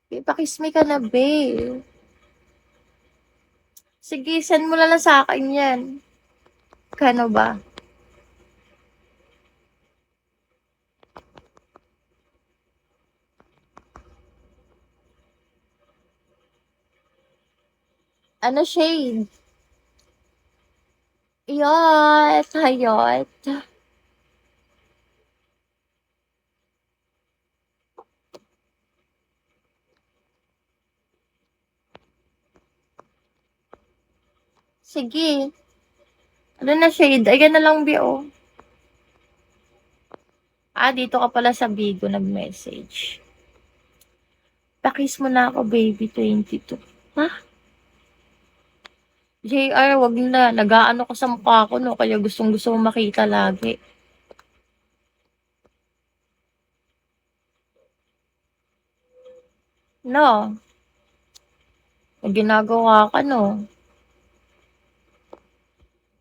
Be, pa-kiss me ka na, be. Sige, send mo na lang sa akin yan. Kano ba? Ano shade? Yot, hayot. Sige. Ano na shade? Ayan na lang, be, oh. Ah, dito ka pala sa Bigo nag-message. Pakiss mo na ako, baby 22. Ha? JR, wag na. Nag-aano ka sa mukha ko, no? Kaya gustong-gusto mo makita lagi. No? May ginagawa ka, no?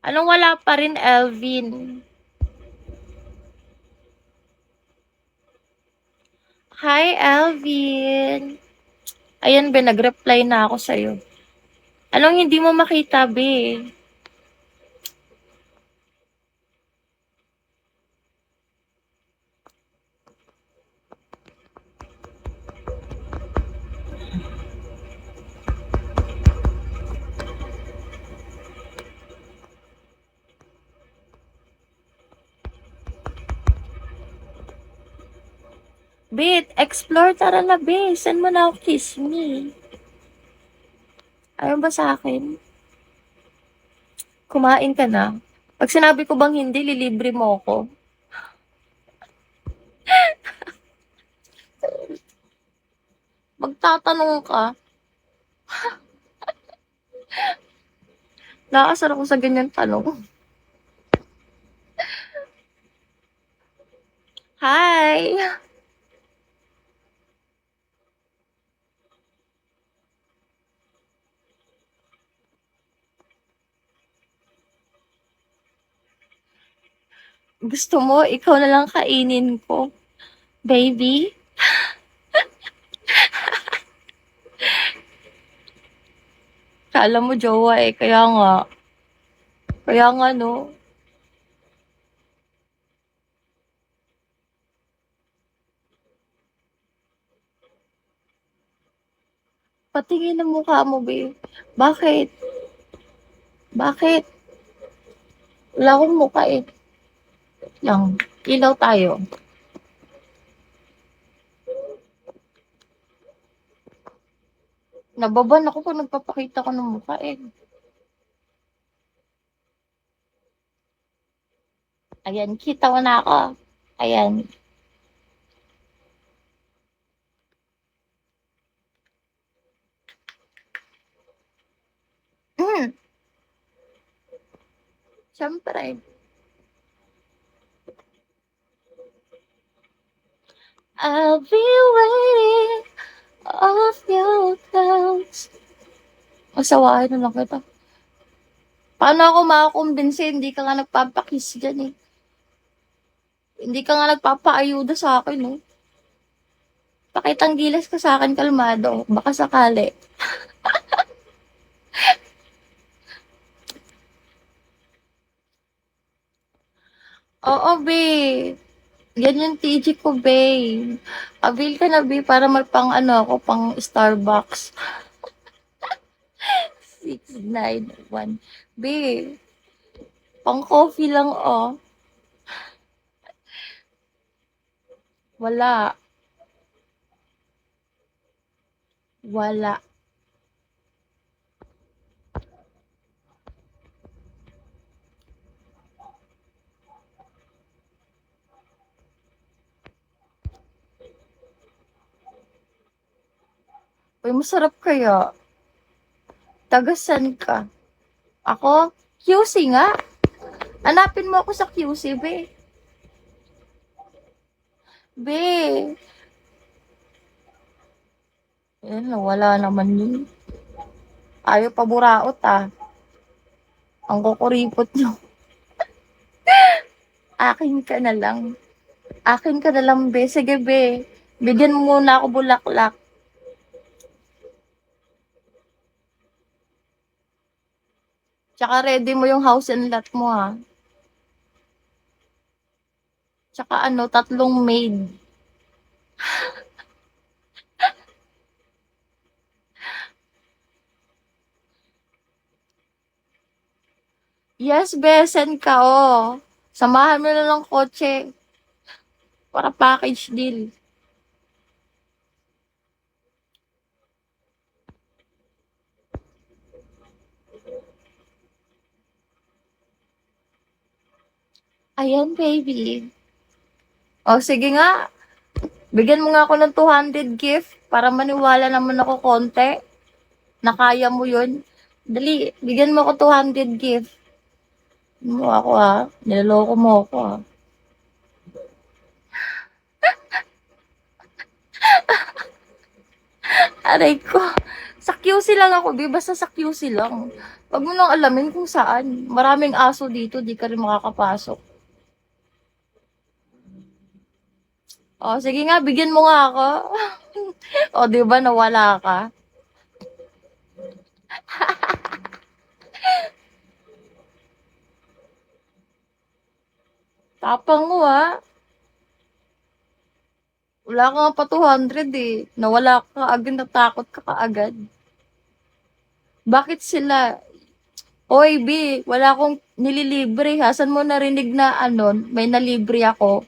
Anong wala pa rin, Elvin? Hi, Elvin. Ayan, be, nag-reply na ako sa'yo. Anong hindi mo makita, be? Be, explore, tara na, be. Send mo na ako kiss me. Ayaw ba sa akin? Kumain ka na. Pag sinabi ko bang hindi, lilibre mo ako. Magtatanong ka. Nakasar ako sa ganyan tanong. Hi! Gusto mo, ikaw na lang kainin ko. Baby? Kala mo jowa eh, kaya nga. Kaya nga no. Patingin ang mukha mo, babe. Bakit? Bakit? Wala akong mukha eh. Lang, ilaw tayo. Nababan ako kung nagpapakita ko ng mukha eh. Ayan, kita mo na ako. Ayan. Hmm, syempre. I'll be waiting of your clothes. Masawahin na lang kita. Paano ako makakumbinsi? Hindi ka nga nagpapakiss dyan eh. Hindi ka nga nagpapaayuda sa akin eh. Pakitang gilas ka sa akin, kalmado. Baka sakali. Oo, be. Yan yung TG ko, be. Avail ka na, be, para magpang ano ako, pang Starbucks. 691. Be, pang coffee lang, oh. Wala. Wala. Uy, masarap kaya. Tagasan ka. Ako? QC nga. Hanapin mo ako sa QC, be. Be. Yan, wala naman yun. Ayaw pa buraot, ah. Ang kukuripot nyo. Akin ka na lang. Akin ka na lang, be. Sige, be. Bigyan mo muna ako bulaklak. Tsaka ready mo yung house and lot mo, ha. Tsaka ano, 3 maid. Yes, be, send ka, oh. Samahan mo na ng kotse para package deal. Ayan, baby. O, sige nga. Bigyan mo nga ako ng 200 gift para maniwala naman ako konti na kaya mo yun. Dali, bigyan mo ako 200 gift. Mo ako, ha. Niloloko mo ako, ha. Aray ko. Sa QC lang ako, di. Basta sa QC lang. Wag mo nang alamin kung saan. Maraming aso dito, di ka rin makakapasok. O, sige nga, bigyan mo nga ako. O, di ba, nawala ka? Tapang mo, ha. Wala ka nga pa 200 eh. Nawala ka agad, natakot ka kaagad. Bakit sila? Oy, B, wala akong nililibre. Ha? Saan mo narinig na ano, may nalibre ako?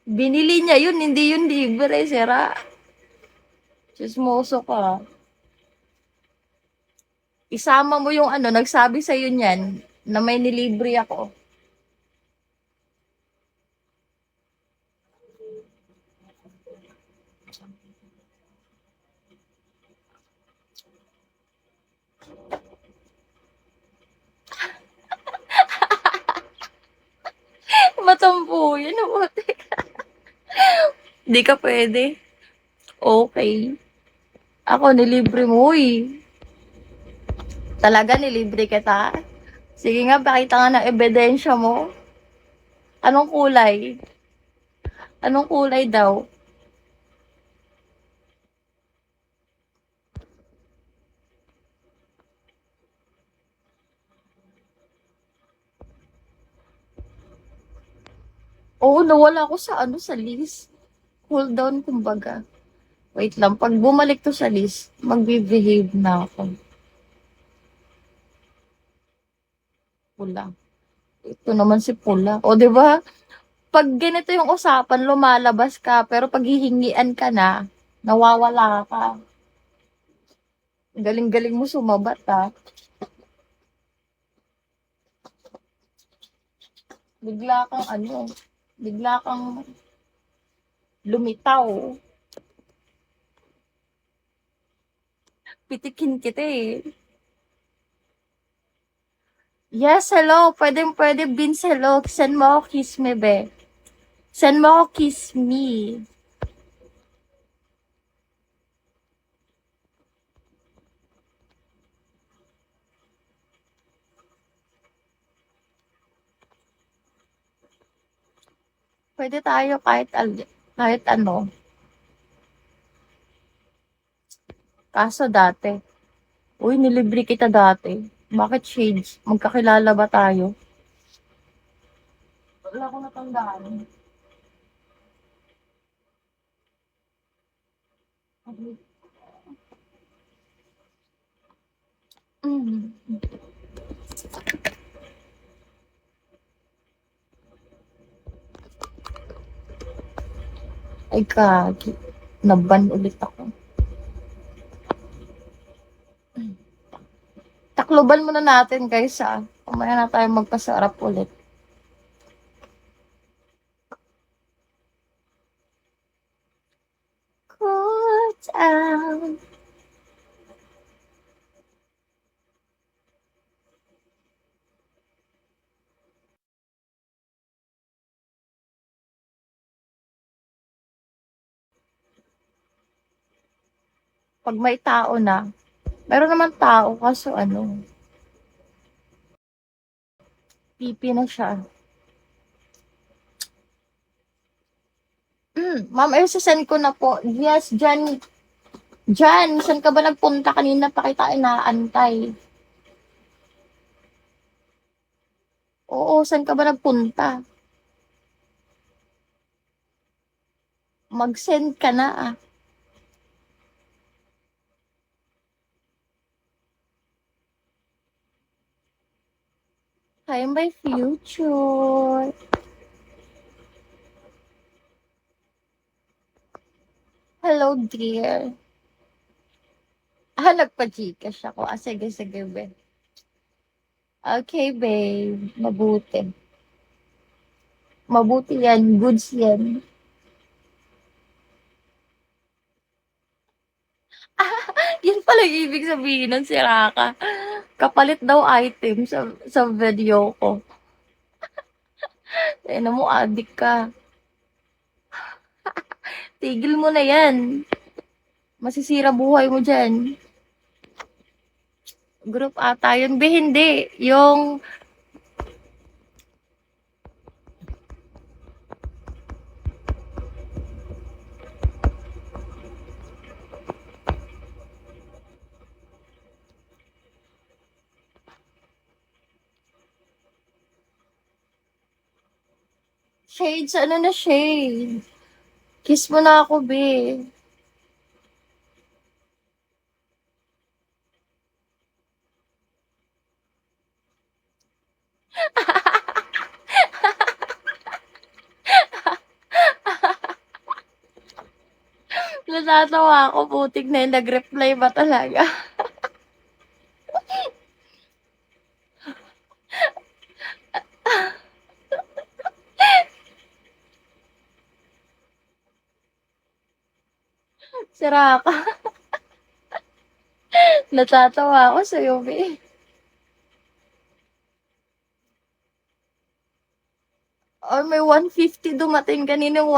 Binili niya yun, hindi yun libre, sira. Chismoso ka. Isama mo yung ano, nagsabi sa'yo niyan na may nilibre ako. Matampo yun, mabuti. Di ka pwede. Okay. Ako, nilibre mo eh. Talaga, nilibre kita? Sige nga, pakita nga ng ebidensya mo. Anong kulay? Anong kulay daw? Oo, nawala ako sa ano, sa list. Cool down, kumbaga. Wait lang, pag bumalik to sa list, magbe-behave na ako. Pula. Ito naman si Pula. O, di ba? Pag ganito yung usapan, lumalabas ka, pero pag hihingian ka na, nawawala ka. Galing-galing mo sumabat, ha? Bigla kang ano, bigla kang lumitaw. Pitikin kita eh. Yes, hello. Pwede, Vince, hello. Send mo ako kiss me, be. Send mo ako kiss me. Pwede tayo kahit ano. Kaso dati. Uy, nilibre kita dati. Bakit shades? Magkakilala ba tayo? Wala ko natandaan. Mm. Ay, kagi. Naban ulit ako. Takloban muna natin, guys, ah. Kumaya na tayo magpasarap ulit. Cool down. Pag may tao na, meron naman tao, kaso ano, pipi na siya. Ma'am, ay sasend ko na po. Yes, Jan, Diyan, saan ka ba nagpunta kanina pa kita inaantay? Oo, saan ka ba nagpunta? Mag-send ka na ah. Hi, my future. Hello, dear. Nagpa-Gcash ako. Sige, sige, be. Okay, babe. Mabuti. Mabuti yan. Goods yan. Yan pala yung ibig sabihin ng sira ka. Kapalit daw item sa video ko. Ano mo, addict ka. Tigil mo na yan. Masisira buhay mo dyan. Group ata yun. Be, hindi. Yung shades, ano na shade? Kiss mo na ako, be. Natatawa ako, putik na yun. Nag-reply ba talaga? Sira ka. Natatawa ako sa'yo, be. Or may 150 dumating kaninang